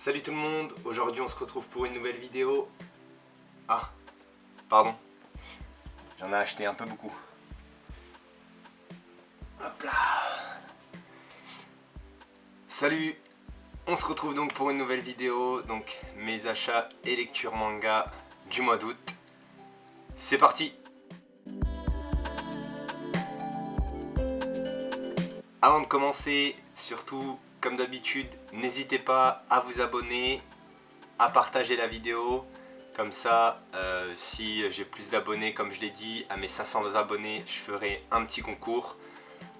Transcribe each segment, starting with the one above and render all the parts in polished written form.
Salut tout le monde, aujourd'hui on se retrouve pour une nouvelle vidéo. Ah, pardon, j'en ai acheté un peu beaucoup. Hop là. Salut, on se retrouve donc pour une nouvelle vidéo, donc mes achats et lectures manga du mois d'août. C'est parti. Avant de commencer, surtout, comme d'habitude, n'hésitez pas à vous abonner, à partager la vidéo. Comme ça, si j'ai plus d'abonnés, comme je l'ai dit, à mes 500 abonnés, je ferai un petit concours.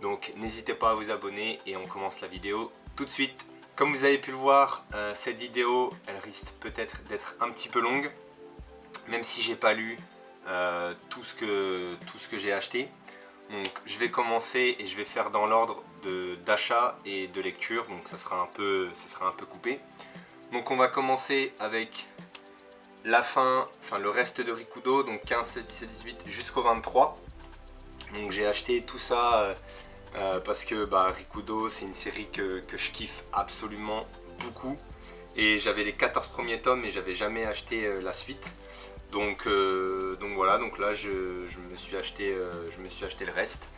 Donc n'hésitez pas à vous abonner et on commence la vidéo tout de suite. Comme vous avez pu le voir, cette vidéo, elle risque peut-être d'être un petit peu longue. Même si j'ai pas lu tout ce que j'ai acheté. Donc je vais commencer et je vais faire dans l'ordre d'achat et de lecture, donc ça sera un peu coupé. Donc on va commencer avec la fin, enfin le reste de Rikudo, donc 15, 16, 17, 18 jusqu'au 23. Donc j'ai acheté tout ça parce que Rikudo c'est une série que je kiffe absolument beaucoup. Et j'avais les 14 premiers tomes et j'avais jamais acheté la suite. Donc voilà, donc là je me suis acheté le reste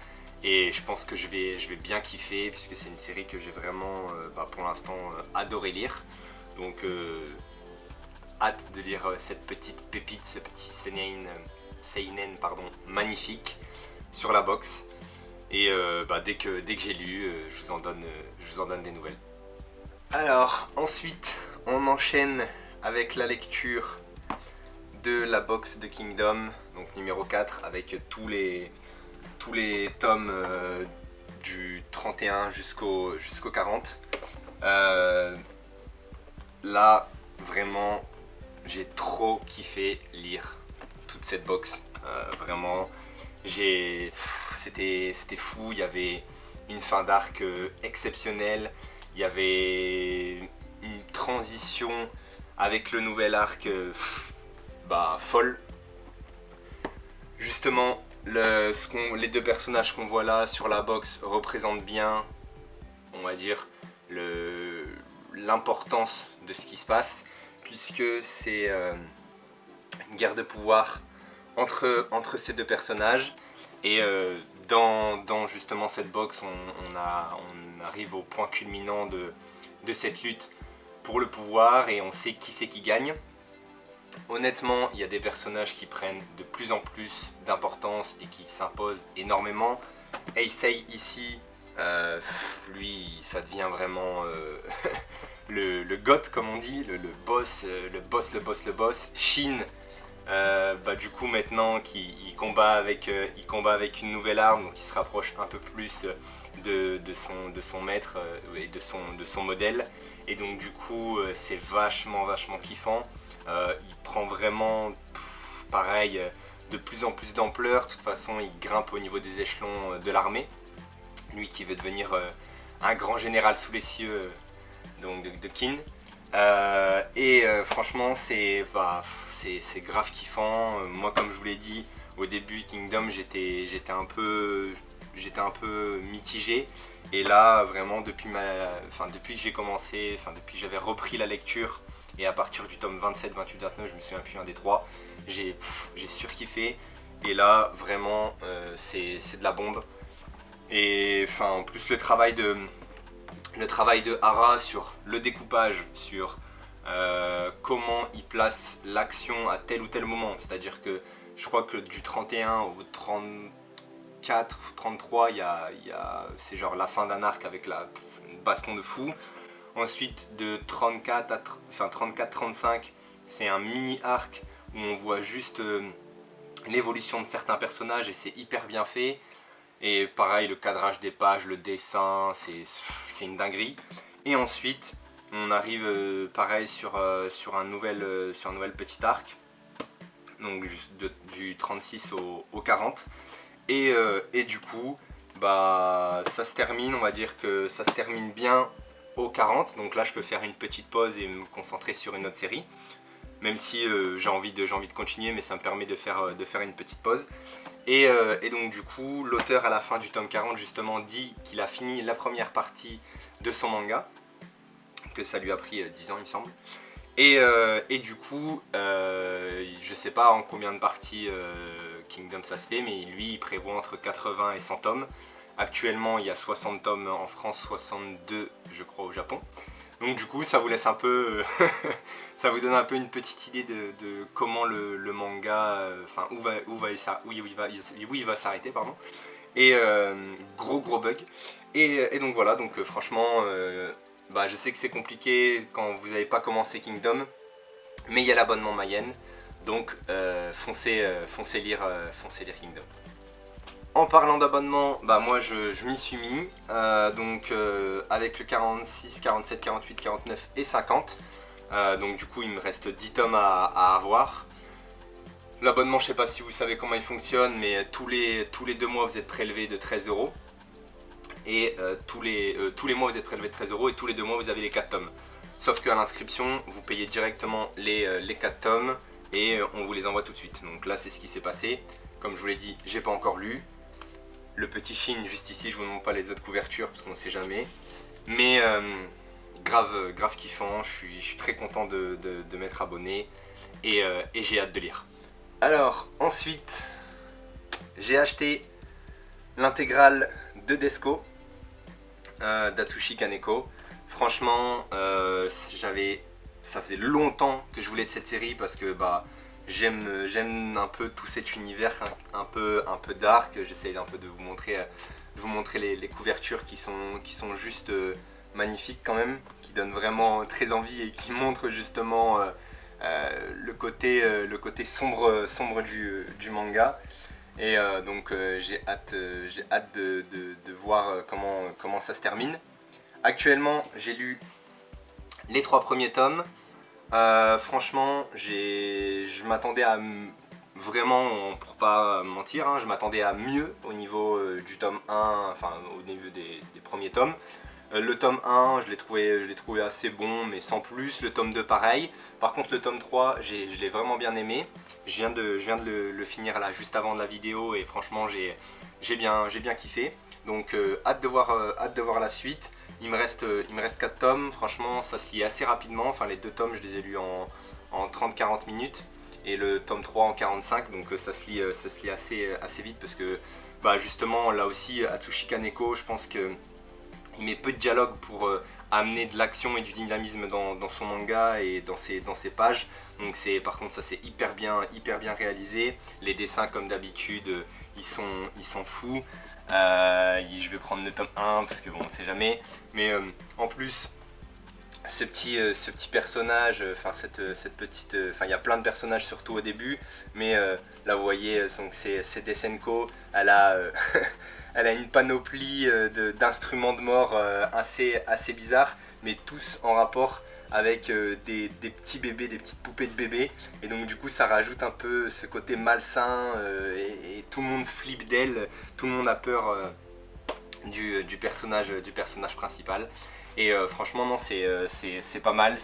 et je pense que je vais bien kiffer puisque c'est une série que j'ai vraiment pour l'instant adoré lire. Donc hâte de lire cette petite pépite, ce petit seinen magnifique sur la box. Et dès que j'ai lu, je vous en donne des nouvelles. Alors ensuite on enchaîne avec la lecture de la box de Kingdom, donc numéro 4, avec tous les tomes du 31 jusqu'au 40. Là, vraiment, j'ai trop kiffé lire toute cette box. Vraiment, c'était fou. Il y avait une fin d'arc exceptionnelle. Il y avait une transition avec le nouvel arc folle. Justement, les deux personnages qu'on voit là sur la box représentent bien, on va dire, l'importance de ce qui se passe, puisque c'est une guerre de pouvoir entre ces deux personnages. Et dans justement cette box, on arrive au point culminant de cette lutte pour le pouvoir et on sait qui c'est qui gagne. Honnêtement, il y a des personnages qui prennent de plus en plus d'importance et qui s'imposent énormément. Eisei ici, lui, ça devient vraiment le GOAT comme on dit, le boss. Shin, du coup maintenant il combat avec une nouvelle arme, donc il se rapproche un peu plus de son maître et de son modèle. Et donc du coup c'est vachement kiffant. Il prend vraiment, pareil, de plus en plus d'ampleur. De toute façon, il grimpe au niveau des échelons de l'armée. Lui qui veut devenir un grand général sous les cieux donc de Kin. Franchement, c'est grave kiffant. Moi, comme je vous l'ai dit au début, Kingdom, j'étais un peu mitigé. Et là, vraiment, depuis que j'ai commencé, depuis que j'avais repris la lecture, et à partir du tome 27, 28, 29, je me souviens plus un des trois, j'ai surkiffé. Et là, vraiment, c'est de la bombe. Et en plus, le travail de Hara sur le découpage, sur comment il place l'action à tel ou tel moment. C'est-à-dire que je crois que du 31 au 34 ou 33, c'est genre la fin d'un arc avec une baston de fou. Ensuite, de 34-35, c'est un mini arc où on voit juste l'évolution de certains personnages et c'est hyper bien fait. Et pareil, le cadrage des pages, le dessin, c'est une dinguerie. Et ensuite, on arrive pareil sur un nouvel petit arc, donc juste du 36 au 40. Et du coup, ça se termine, on va dire que ça se termine bien au 40, donc là je peux faire une petite pause et me concentrer sur une autre série, même si j'ai envie de continuer, mais ça me permet de faire une petite pause. Et donc du coup, l'auteur à la fin du tome 40 justement dit qu'il a fini la première partie de son manga, que ça lui a pris 10 ans il me semble. Et du coup, je sais pas en combien de parties Kingdom ça se fait, mais lui il prévoit entre 80 et 100 tomes. Actuellement il y a 60 tomes en France, 62 je crois au Japon. Donc du coup ça vous laisse un peu, ça vous donne un peu une petite idée de comment le manga, enfin où il va s'arrêter pardon. Et gros bug. Et donc voilà, donc franchement, bah, je sais que c'est compliqué quand vous n'avez pas commencé Kingdom, mais il y a l'abonnement Mayenne, donc foncez lire Kingdom. En parlant d'abonnement, bah moi je m'y suis mis, donc avec le 46, 47, 48, 49 et 50, donc du coup il me reste 10 tomes à avoir. L'abonnement, je sais pas si vous savez comment il fonctionne, mais tous les 2 mois vous êtes prélevé de 13 €. Et tous les mois vous êtes prélevé de 13 € et tous les 2 mois vous avez les 4 tomes. Sauf qu'à l'inscription, vous payez directement les 4 tomes et on vous les envoie tout de suite. Donc là c'est ce qui s'est passé. Comme je vous l'ai dit, j'ai pas encore lu. Le petit Shin juste ici, je vous montre pas les autres couvertures parce qu'on ne sait jamais. Mais grave kiffant, je suis très content de m'être abonné et j'ai hâte de lire. Alors ensuite, j'ai acheté l'intégrale de Desco, d'Atsushi Kaneko. Franchement, ça faisait longtemps que je voulais de cette série parce que bah, j'aime un peu tout cet univers un peu dark. J'essaye un peu de vous montrer les couvertures qui sont juste magnifiques quand même, qui donnent vraiment très envie et qui montrent justement le côté sombre du manga. Et donc j'ai hâte de voir comment ça se termine. Actuellement j'ai lu les 3 premiers tomes. Franchement je m'attendais à vraiment, pour pas mentir, hein, je m'attendais à mieux au niveau du tome 1, enfin au niveau des premiers tomes. Le tome 1, je l'ai trouvé assez bon, mais sans plus. Le tome 2, pareil. Par contre, le tome 3, je l'ai vraiment bien aimé. Je viens de le finir là, juste avant de la vidéo, et franchement, j'ai bien kiffé. Donc, hâte de voir la suite. Il me reste 4 tomes. Franchement, ça se lit assez rapidement. Enfin, les 2 tomes, je les ai lus en 30-40 minutes. Et le tome 3 en 45. Donc, ça se lit assez vite parce que, bah, justement, là aussi, Atsushi Kaneko, je pense que il met peu de dialogue pour amener de l'action et du dynamisme dans son manga et dans ses pages. Donc par contre ça c'est hyper bien réalisé. Les dessins comme d'habitude ils sont fous. Je vais prendre le tome 1 parce que bon on sait jamais. Mais en plus ce petit personnage, enfin cette petite, enfin il y a plein de personnages surtout au début, mais là vous voyez donc c'est Desenko, elle a elle a une panoplie d'instruments de mort assez bizarres, mais tous en rapport avec des petits bébés, des petites poupées de bébés, et donc du coup ça rajoute un peu ce côté malsain et tout le monde flippe d'elle, tout le monde a peur du personnage principal. Et franchement non c'est pas mal,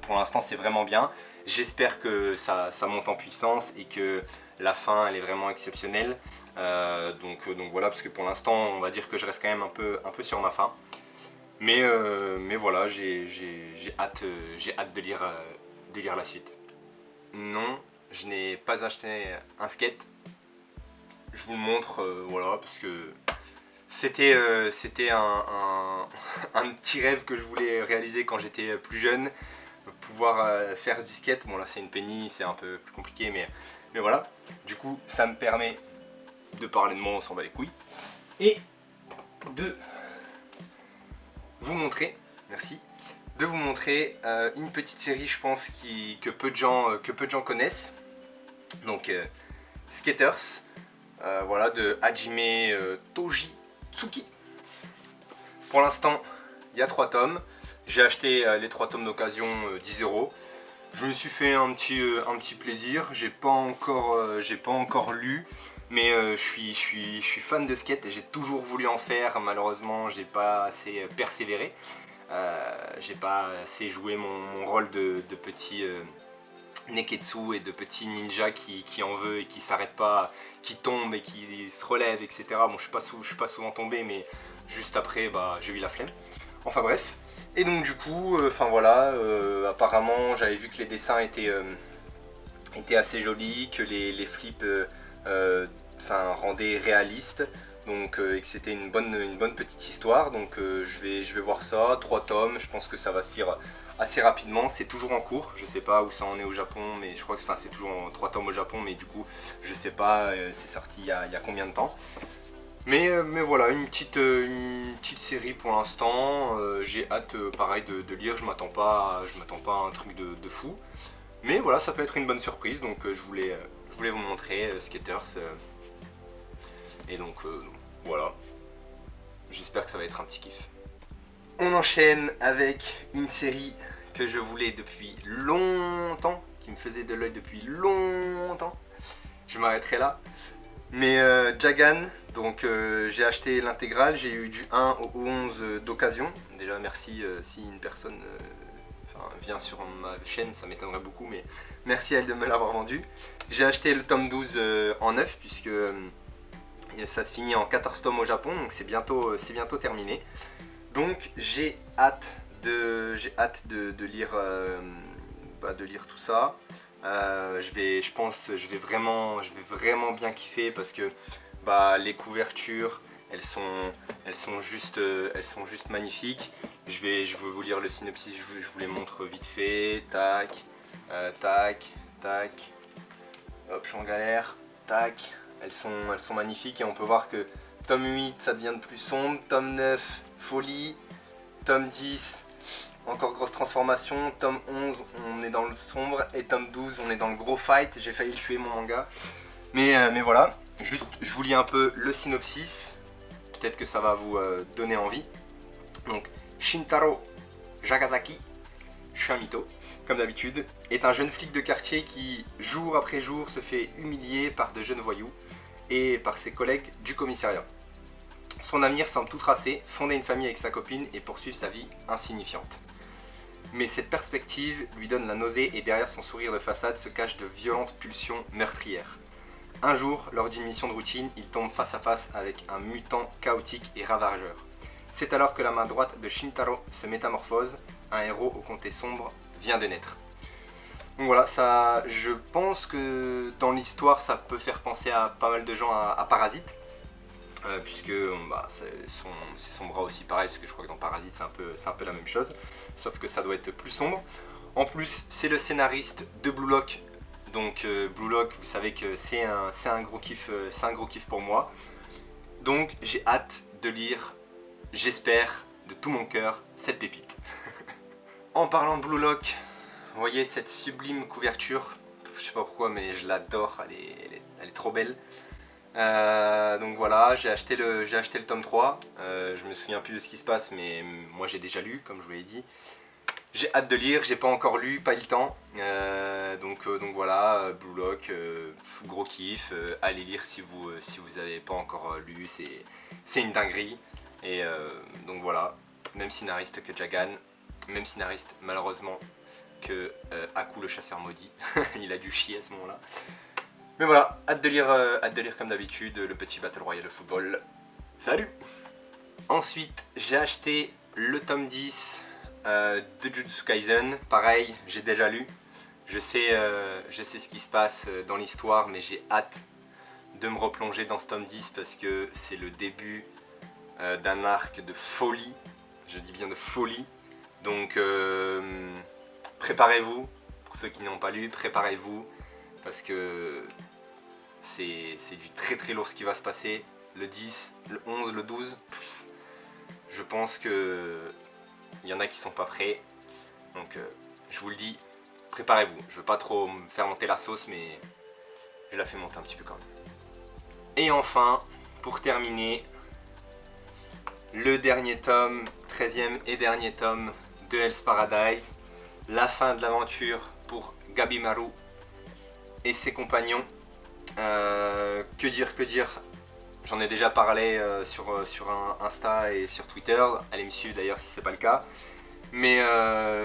pour l'instant c'est vraiment bien. J'espère que ça monte en puissance et que la fin elle est vraiment exceptionnelle. Donc voilà, parce que pour l'instant on va dire que je reste quand même un peu sur ma faim. Mais voilà, j'ai hâte de lire la suite. Non, je n'ai pas acheté un skate. Je vous le montre, voilà, parce que c'était un petit rêve que je voulais réaliser quand j'étais plus jeune, pouvoir faire du skate. Bon là c'est une penny, c'est un peu plus compliqué, mais voilà. Du coup ça me permet de parler de moi, on s'en bat les couilles, et de vous montrer, merci, de vous montrer une petite série je pense que peu de gens connaissent. Donc Skaters, voilà, de Hajime Tojitsuki. Pour l'instant, il y a 3 tomes. J'ai acheté les 3 tomes d'occasion 10 €. Je me suis fait un petit plaisir. J'ai pas encore lu, mais je suis fan de skate et j'ai toujours voulu en faire. Malheureusement, j'ai pas assez persévéré. J'ai pas assez joué mon rôle de petit neketsu et de petit ninja qui en veut et qui s'arrête pas, qui tombe et qui se relève, etc. Bon, je suis pas souvent tombé, mais juste après, bah, j'ai eu la flemme. Enfin bref. Et donc du coup, enfin voilà, apparemment j'avais vu que les dessins étaient assez jolis, que les flips rendaient réalistes, donc et que c'était une bonne petite histoire. Donc je vais voir ça, 3 tomes, je pense que ça va se lire assez rapidement. C'est toujours en cours, je sais pas où ça en est au Japon, mais je crois que c'est toujours en 3 tomes au Japon, mais du coup je sais pas c'est sorti il y a combien de temps. Mais voilà, une petite série pour l'instant. J'ai hâte, pareil, de lire. Je m'attends pas à un truc de fou. Mais voilà, ça peut être une bonne surprise. Donc je voulais vous montrer Skaters. Et donc voilà. J'espère que ça va être un petit kiff. On enchaîne avec une série que je voulais depuis longtemps, qui me faisait de l'œil depuis longtemps. Je m'arrêterai là. Mais Jagan, donc j'ai acheté l'intégrale, j'ai eu du 1 au 11 d'occasion. Déjà merci si une personne vient sur ma chaîne, ça m'étonnerait beaucoup, mais merci à elle de me l'avoir vendu. J'ai acheté le tome 12 en neuf, puisque ça se finit en 14 tomes au Japon, donc c'est bientôt terminé. Donc j'ai hâte de lire tout ça. Je pense je vais vraiment bien kiffer parce que les couvertures elles sont juste magnifiques. Je vais vous lire le synopsis, je vous les montre vite fait. Tac, tac, tac. Hop, je suis en galère. Tac. Elles sont magnifiques et on peut voir que tome 8 ça devient de plus sombre, tome 9 folie, tome 10 encore grosse transformation, tome 11 on est dans le sombre et tome 12 on est dans le gros fight. J'ai failli le tuer mon manga. Mais voilà, juste je vous lis un peu le synopsis, peut-être que ça va vous donner envie. Donc Shintaro Jagasaki, je suis un mytho, comme d'habitude, est un jeune flic de quartier qui, jour après jour, se fait humilier par de jeunes voyous et par ses collègues du commissariat. Son avenir semble tout tracé, fonder une famille avec sa copine et poursuivre sa vie insignifiante. Mais cette perspective lui donne la nausée et derrière son sourire de façade se cachent de violentes pulsions meurtrières. Un jour, lors d'une mission de routine, il tombe face à face avec un mutant chaotique et ravageur. C'est alors que la main droite de Shintaro se métamorphose, un héros au comté sombre vient de naître. Donc voilà, ça, je pense que dans l'histoire ça peut faire penser à pas mal de gens à Parasite. Puisque c'est son bras aussi pareil, parce que je crois que dans Parasite c'est un peu la même chose, sauf que ça doit être plus sombre. En plus c'est le scénariste de Blue Lock, donc Blue Lock vous savez que c'est un gros kiff pour moi. Donc j'ai hâte de lire, j'espère de tout mon cœur, cette pépite. En parlant de Blue Lock, vous voyez cette sublime couverture, je sais pas pourquoi mais je l'adore, elle est trop belle. Donc voilà, j'ai acheté le tome 3, je me souviens plus de ce qui se passe mais moi j'ai déjà lu comme je vous l'ai dit. J'ai hâte de lire, j'ai pas encore lu, pas eu le temps, donc voilà, Blue Lock, gros kiff, allez lire si vous avez pas encore lu, c'est une dinguerie. Et donc voilà, même scénariste que Jagan, même scénariste malheureusement que Aku le chasseur maudit, il a dû chier à ce moment là. Mais voilà, hâte de lire comme d'habitude le petit Battle Royale de football. Salut! Ensuite, j'ai acheté le tome 10 de Jujutsu Kaisen. Pareil, j'ai déjà lu. Je sais ce qui se passe dans l'histoire, mais j'ai hâte de me replonger dans ce tome 10 parce que c'est le début d'un arc de folie. Je dis bien de folie. Donc, préparez-vous. Pour ceux qui n'ont pas lu, préparez-vous. Parce que c'est du très lourd ce qui va se passer. Le 10, le 11, le 12. Je pense que il y en a qui sont pas prêts. Donc je vous le dis, préparez-vous. Je veux pas trop me faire monter la sauce, mais je la fais monter un petit peu quand même. Et enfin, pour terminer, le dernier tome, 13e et dernier tome de Hell's Paradise. La fin de l'aventure pour Gabimaru et ses compagnons. Que dire, j'en ai déjà parlé sur un Insta et sur Twitter, allez me suivre d'ailleurs si c'est pas le cas. Mais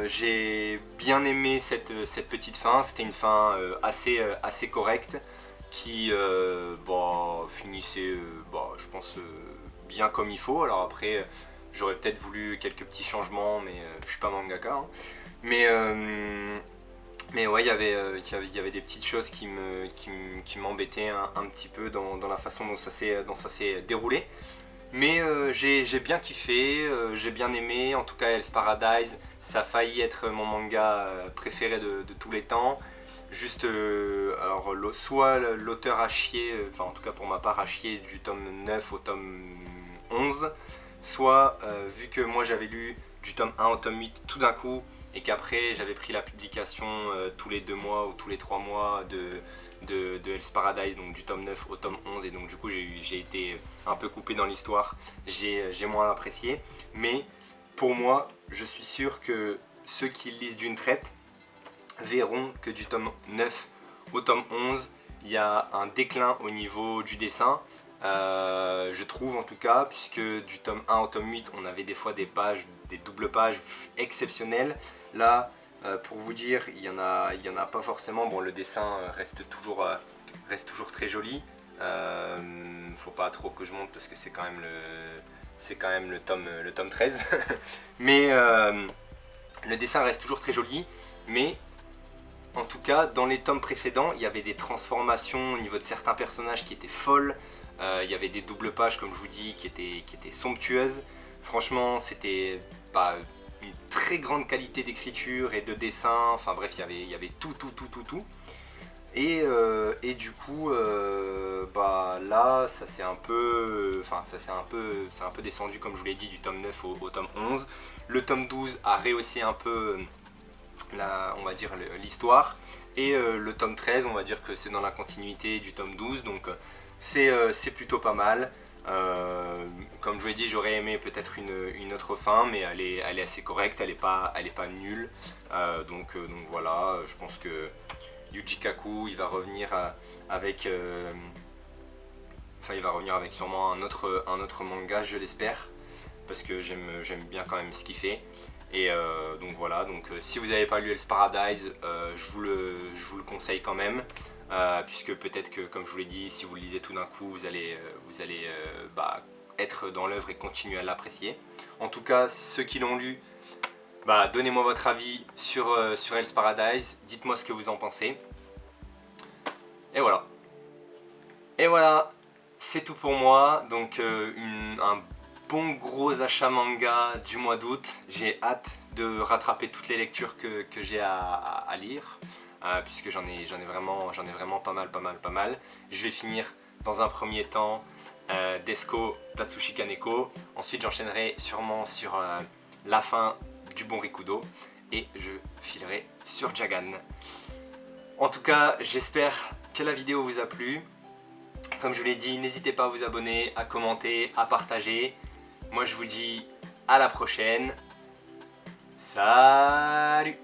j'ai bien aimé cette petite fin, c'était une fin assez correcte qui finissait je pense bien comme il faut. Alors après J'aurais peut-être voulu quelques petits changements, mais je suis pas mangaka. Hein. Mais ouais, il y avait des petites choses qui m'embêtaient un petit peu dans la façon dont ça s'est déroulé. Mais j'ai bien kiffé, j'ai bien aimé. En tout cas, Hell's Paradise, ça a failli être mon manga préféré de tous les temps. Juste, alors, soit l'auteur a chié, enfin en tout cas pour ma part, a chié du tome 9 au tome 11, soit vu que moi j'avais lu du tome 1 au tome 8 tout d'un coup, et qu'après j'avais pris la publication tous les 2 mois ou tous les 3 mois de Hell's Paradise, donc du tome 9 au tome 11, et donc du coup j'ai été un peu coupé dans l'histoire, j'ai moins apprécié. Mais pour moi, je suis sûr que ceux qui lisent d'une traite verront que du tome 9 au tome 11, il y a un déclin au niveau du dessin. Je trouve en tout cas, puisque du tome 1 au tome 8, on avait des fois des pages, des doubles pages exceptionnelles. Là, pour vous dire, il y en a pas forcément. Bon, le dessin reste toujours très joli. Faut pas trop que je monte parce que c'est quand même le tome 13. Mais le dessin reste toujours très joli. Mais en tout cas, dans les tomes précédents, il y avait des transformations au niveau de certains personnages qui étaient folles. Il y avait des doubles pages, comme je vous dis, qui étaient somptueuses. Franchement, c'était une très grande qualité d'écriture et de dessin. Enfin bref, il y avait tout. Et du coup, là, c'est un peu descendu, comme je vous l'ai dit, du tome 9 au tome 11. Le tome 12 a rehaussé un peu on va dire l'histoire, et le tome 13, on va dire que c'est dans la continuité du tome 12, donc c'est plutôt pas mal. Comme je vous l'ai dit, j'aurais aimé peut-être une autre fin, mais elle est assez correcte, elle est pas nulle. Donc voilà, je pense que Yuji Kaku, il va revenir avec sûrement un autre manga, je l'espère, parce que j'aime bien quand même ce qu'il fait. Et donc voilà, donc si vous n'avez pas lu Hell's Paradise, je vous le conseille quand même, puisque peut-être que, comme je vous l'ai dit, si vous le lisez tout d'un coup, vous allez être dans l'œuvre et continuer à l'apprécier. En tout cas, ceux qui l'ont lu, donnez-moi votre avis sur Hell's Paradise, dites-moi ce que vous en pensez. Et voilà, c'est tout pour moi. Donc un bon gros achat manga du mois d'août. J'ai hâte de rattraper toutes les lectures que j'ai à lire, puisque j'en ai vraiment pas mal. Je vais finir dans un premier temps Desko Tatsushi Kaneko. Ensuite j'enchaînerai sûrement sur la fin du Bon Rikudo, et je filerai sur Jagan. En tout cas, j'espère que la vidéo vous a plu. Comme je vous l'ai dit, n'hésitez pas à vous abonner, à commenter, à partager. Moi je vous dis à la prochaine. Salut!